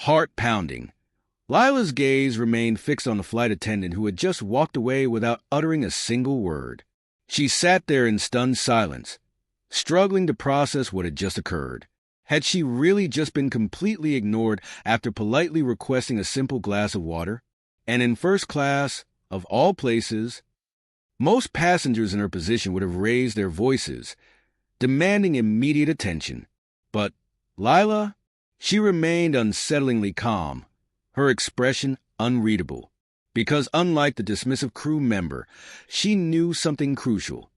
heart pounding. Lila's gaze remained fixed on the flight attendant who had just walked away without uttering a single word. She sat there in stunned silence, struggling to process what had just occurred. Had she really just been completely ignored after politely requesting a simple glass of water? And in first class, of all places, most passengers in her position would have raised their voices, demanding immediate attention. But Lila, she remained unsettlingly calm, her expression unreadable, because unlike the dismissive crew member, she knew something crucial.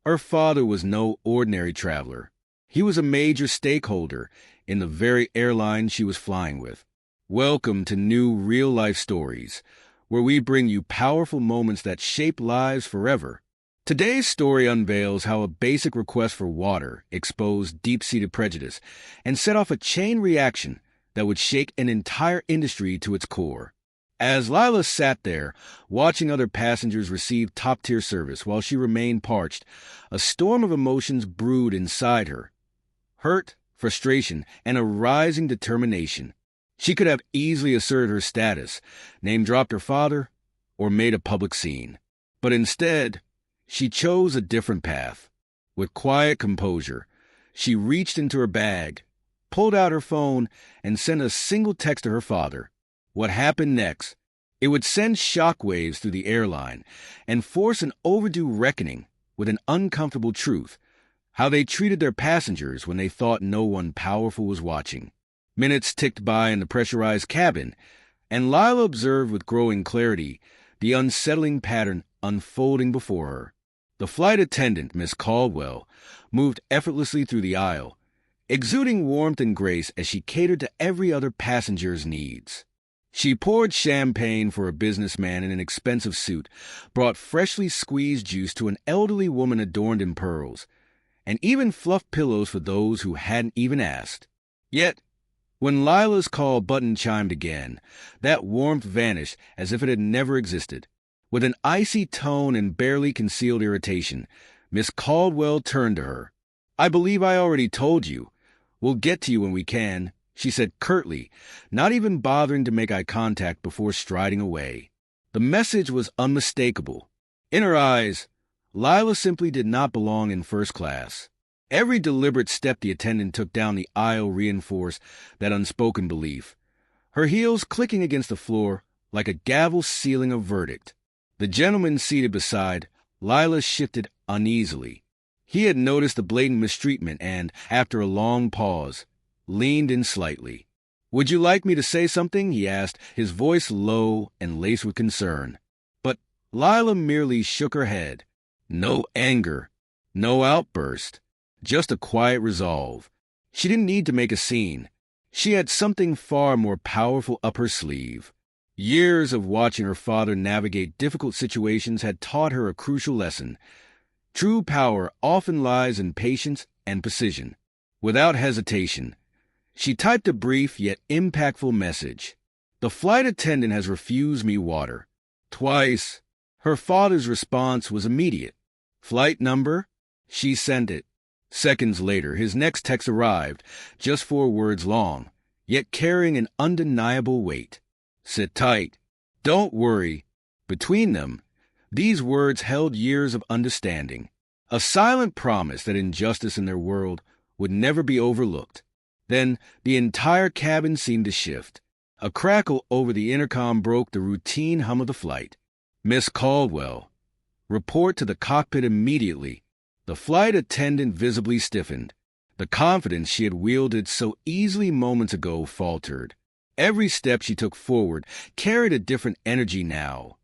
Her father was no ordinary traveler. He was a major stakeholder in the very airline she was flying with. Welcome to New Real-Life Stories, where we bring you powerful moments that shape lives forever. Today's story unveils how a basic request for water exposed deep-seated prejudice and set off a chain reaction that would shake an entire industry to its core. As Lila sat there, watching other passengers receive top-tier service while she remained parched, a storm of emotions brewed inside her. Hurt, frustration, and a rising determination. She could have easily asserted her status, name-dropped her father, or made a public scene. But instead, she chose a different path. With quiet composure, she reached into her bag, pulled out her phone, and sent a single text to her father. What happened next? It would send shockwaves through the airline and force an overdue reckoning with an uncomfortable truth: how they treated their passengers when they thought no one powerful was watching. Minutes ticked by in the pressurized cabin, and Lila observed with growing clarity the unsettling pattern unfolding before her. The flight attendant, Miss Caldwell, moved effortlessly through the aisle, exuding warmth and grace as she catered to every other passenger's needs. She poured champagne for a businessman in an expensive suit, brought freshly squeezed juice to an elderly woman adorned in pearls, and even fluffed pillows for those who hadn't even asked. Yet, when Lila's call button chimed again, that warmth vanished as if it had never existed. With an icy tone and barely concealed irritation, Miss Caldwell turned to her. "I believe I already told you. We'll get to you when we can," she said curtly, not even bothering to make eye contact before striding away. The message was unmistakable. In her eyes, Lila simply did not belong in first class. Every deliberate step the attendant took down the aisle reinforced that unspoken belief, her heels clicking against the floor like a gavel sealing a verdict. The gentleman seated beside Lila shifted uneasily. He had noticed the blatant mistreatment and, after a long pause, leaned in slightly. "Would you like me to say something?" he asked, his voice low and laced with concern. But Lila merely shook her head. No anger, no outburst, just a quiet resolve. She didn't need to make a scene. She had something far more powerful up her sleeve. Years of watching her father navigate difficult situations had taught her a crucial lesson. True power often lies in patience and precision. Without hesitation, she typed a brief yet impactful message. "The flight attendant has refused me water. Twice." Her father's response was immediate. "Flight number?" She sent it. Seconds later, his next text arrived, just 4 words long, yet carrying an undeniable weight. "Sit tight. Don't worry." Between them, these words held years of understanding, a silent promise that injustice in their world would never be overlooked. Then the entire cabin seemed to shift. A crackle over the intercom broke the routine hum of the flight. "Miss Caldwell, report to the cockpit immediately." The flight attendant visibly stiffened. The confidence she had wielded so easily moments ago faltered. Every step she took forward carried a different energy now,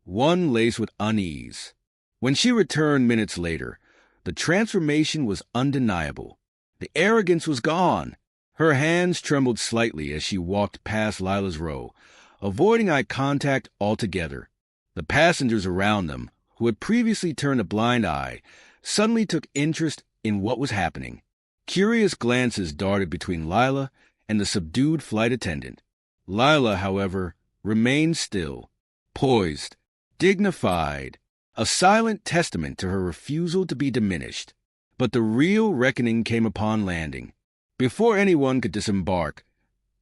one laced with unease. When she returned minutes later, the transformation was undeniable. The arrogance was gone. Her hands trembled slightly as she walked past Lila's row, avoiding eye contact altogether. The passengers around them, who had previously turned a blind eye, suddenly took interest in what was happening. Curious glances darted between Lila and the subdued flight attendant. Lila, however, remained still, poised, dignified, a silent testament to her refusal to be diminished. But the real reckoning came upon landing. Before anyone could disembark,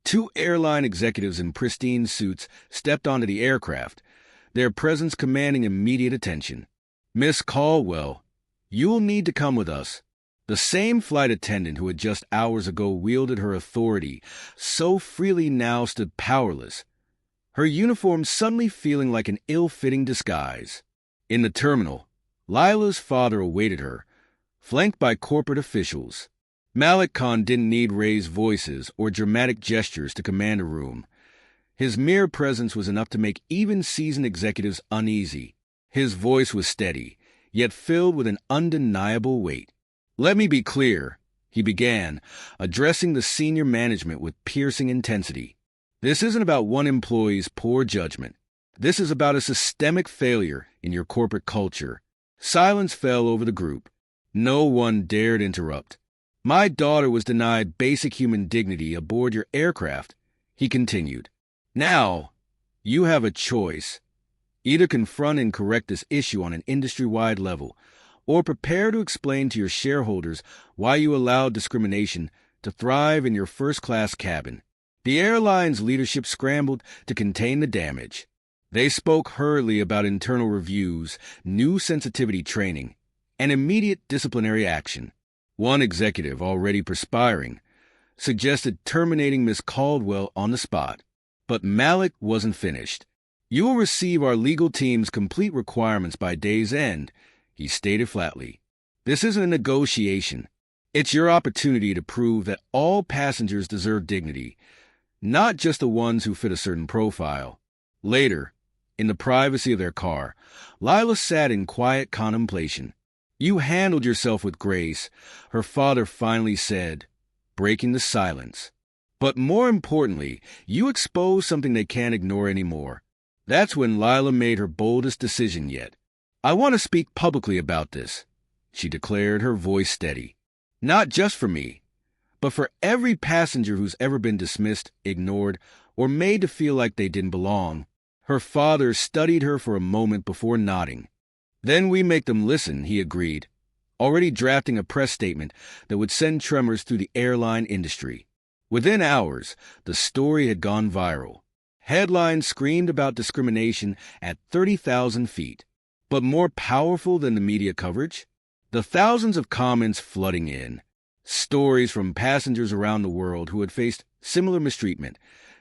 Two airline executives in pristine suits stepped onto the aircraft, their presence commanding immediate attention. "Miss Caldwell, you will need to come with us." The same flight attendant who had just hours ago wielded her authority so freely now stood powerless, her uniform suddenly feeling like an ill-fitting disguise. In the terminal, Lila's father awaited her, flanked by corporate officials. Malik Khan didn't need raised voices or dramatic gestures to command a room. His mere presence was enough to make even seasoned executives uneasy. His voice was steady, yet filled with an undeniable weight. "Let me be clear," he began, addressing the senior management with piercing intensity. "This isn't about one employee's poor judgment. This is about a systemic failure in your corporate culture." Silence fell over the group. No one dared interrupt. "My daughter was denied basic human dignity aboard your aircraft," he continued. "Now, you have a choice. Either confront and correct this issue on an industry-wide level, or prepare to explain to your shareholders why you allowed discrimination to thrive in your first-class cabin." The airline's leadership scrambled to contain the damage. They spoke hurriedly about internal reviews, new sensitivity training, and immediate disciplinary action. One executive, already perspiring, suggested terminating Miss Caldwell on the spot. But Malik wasn't finished. "You will receive our legal team's complete requirements by day's end," he stated flatly. "This isn't a negotiation. It's your opportunity to prove that all passengers deserve dignity, not just the ones who fit a certain profile." Later, in the privacy of their car, Lila sat in quiet contemplation. "You handled yourself with grace," her father finally said, breaking the silence. "But more importantly, you exposed something they can't ignore anymore." That's when Lila made her boldest decision yet. "I want to speak publicly about this," she declared, her voice steady. "Not just for me, but for every passenger who's ever been dismissed, ignored, or made to feel like they didn't belong." Her father studied her for a moment before nodding. "Then we make them listen," he agreed, already drafting a press statement that would send tremors through the airline industry. Within hours, the story had gone viral. Headlines screamed about discrimination at 30,000 feet. But more powerful than the media coverage? The thousands of comments flooding in. Stories from passengers around the world who had faced similar mistreatment,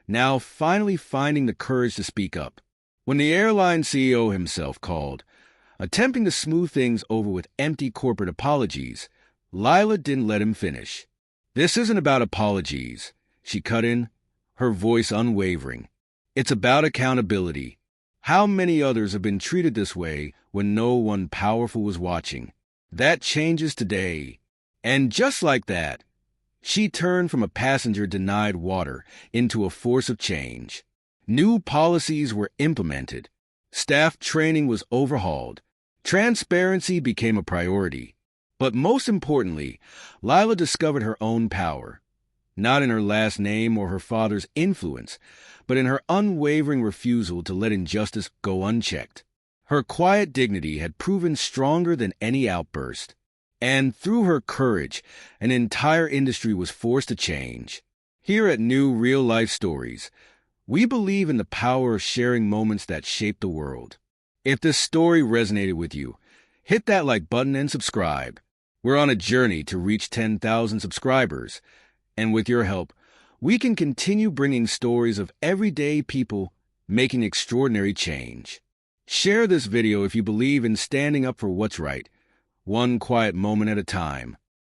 now finally finding the courage to speak up. When the airline CEO himself called, attempting to smooth things over with empty corporate apologies, Lila didn't let him finish. "This isn't about apologies," she cut in, her voice unwavering. "It's about accountability. How many others have been treated this way when no one powerful was watching? That changes today." And just like that, she turned from a passenger denied water into a force of change. New policies were implemented. Staff training was overhauled. Transparency became a priority. But most importantly, Lila discovered her own power. Not in her last name or her father's influence, but in her unwavering refusal to let injustice go unchecked. Her quiet dignity had proven stronger than any outburst. And through her courage, an entire industry was forced to change. Here at New Real Life Stories, we believe in the power of sharing moments that shape the world. If this story resonated with you, hit that like button and subscribe. We're on a journey to reach 10,000 subscribers, and with your help, we can continue bringing stories of everyday people making extraordinary change. Share this video if you believe in standing up for what's right, one quiet moment at a time.